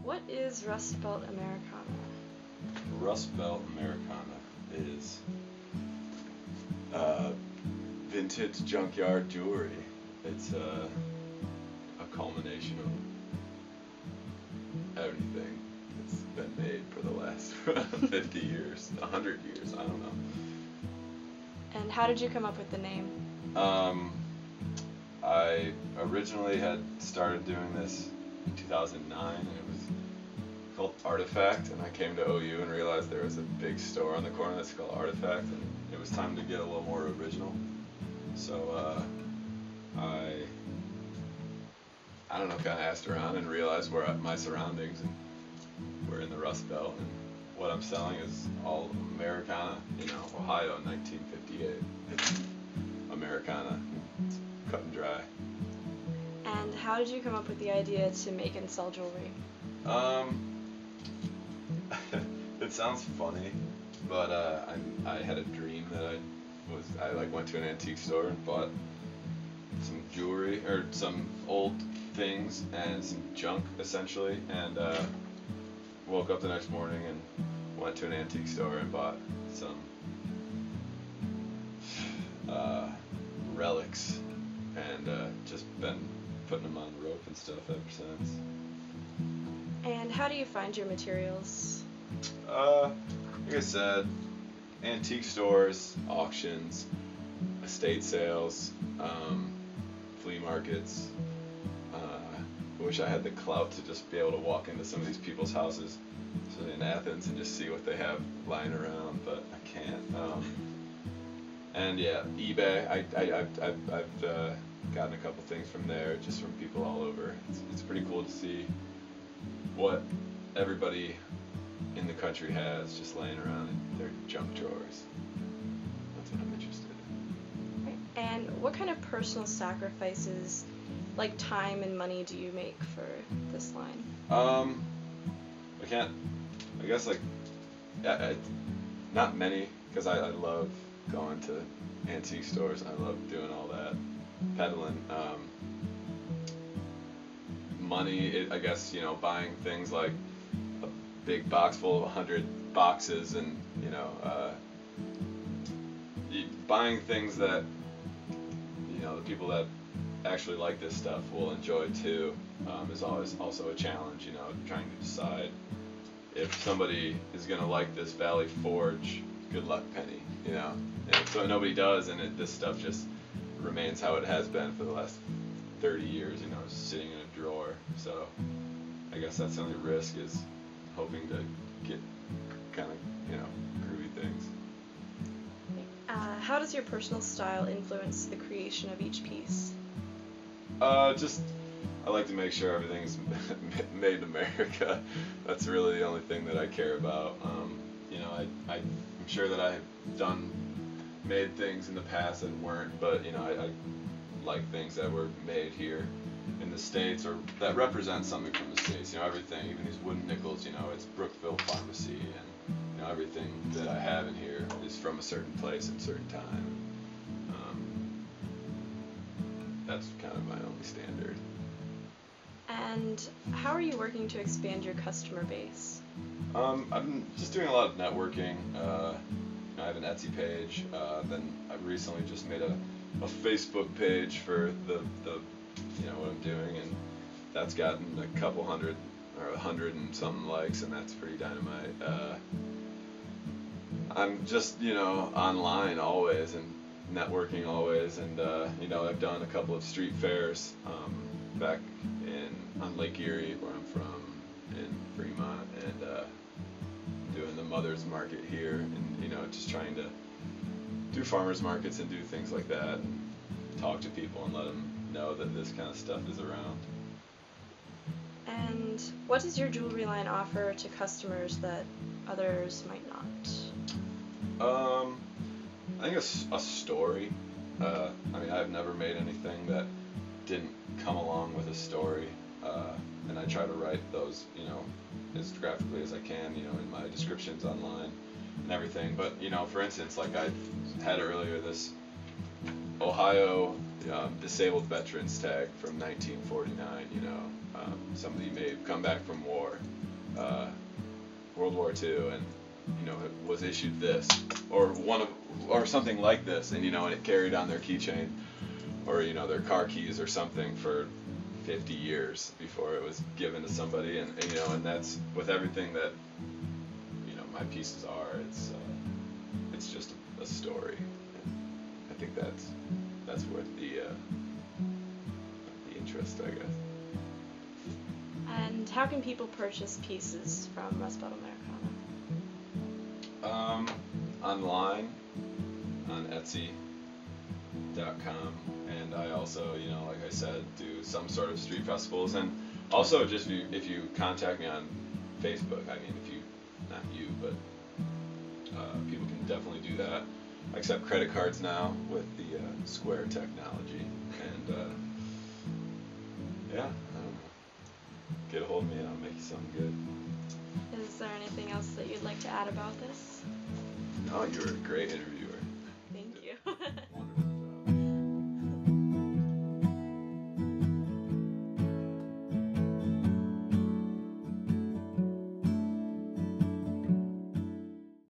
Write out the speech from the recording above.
What is Rust Belt Americana? Rust Belt Americana is vintage junkyard jewelry. It's a culmination of everything that's been made for the last 50 years, 100 years, I don't know. And how did you come up with the name? I originally had started doing this in 2009, and it was called Artifact, and I came to OU and realized there was a big store on the corner that's called Artifact, and it was time to get a little more original. So I don't know, kind of asked around and realized where my surroundings, and we're in the Rust Belt, and what I'm selling is all Americana, Ohio in 1958. It's Americana. It's cut and dry. And how did you come up with the idea to make and sell jewelry? It sounds funny, but I had a dream that I went to an antique store and bought some jewelry or some old things and some junk essentially, and woke up the next morning and went to an antique store and bought some relics, and just been putting them on the rope and stuff ever since. And how do you find your materials? Like I said, antique stores, auctions, estate sales, flea markets. I wish I had the clout to just be able to walk into some of these people's houses in Athens and just see what they have lying around, but I can't. And yeah, eBay. I've gotten a couple things from there, just from people all over. It's pretty cool to see what everybody in the country has just laying around in their junk drawers. That's what I'm interested in. And what kind of personal sacrifices, like time and money, do you make for this line? I guess not many, because I love going to antique stores. I love doing all that, peddling. Money, I guess, buying things like a big box full of 100 boxes, and buying things that the people that actually like this stuff will enjoy too, is always also a challenge. Trying to decide if somebody is gonna like this Valley Forge, good luck, penny. And so nobody does, and this stuff just remains how it has been for the last 30 years, sitting in a drawer. So I guess that's the only risk, is hoping to get kind of, groovy things. How does your personal style influence the creation of each piece? I like to make sure everything's made in America. That's really the only thing that I care about. I'm sure that I have made things in the past that weren't, but I like things that were made here in the States, or that represent something from the States. Everything, even these wooden nickels, it's Brookville Pharmacy, and everything that I have in here is from a certain place at a certain time. That's kind of my only standard. And how are you working to expand your customer base? I've been just doing a lot of networking. I have an Etsy page. Then I recently just made a Facebook page for the what I'm doing, and that's gotten a couple hundred or 100 and something likes, and that's pretty dynamite. I'm just online always and networking always, and I've done a couple of street fairs back on Lake Erie, where I'm from, in Fremont, and doing the Mother's Market here, and just trying to do farmers markets and do things like that, and talk to people and let them know that this kind of stuff is around. And what does your jewelry line offer to customers that others might not? I think a story. I've never made anything that didn't come along with a story, and I try to write those, as graphically as I can, in my descriptions online and everything. But, for instance, like I had earlier, this Ohio disabled veterans tag from 1949. Somebody may have come back from war, World War II, and it was issued this or something like this, and and it carried on their keychain or their car keys or something for 50 years before it was given to somebody, and that's with everything that my pieces are. It's just a story. And I think that's worth the interest, I guess. And how can people purchase pieces from Rust Belt Americana? Online on Etsy.com, and I also, like I said, do some sort of street festivals, and also just if you contact me on Facebook. I mean, not you, but people can definitely do that. I accept credit cards now with the Square technology, and I don't know. Get a hold of me and I'll make you something good. Is there anything else that you'd like to add about this? No, you were a great interview.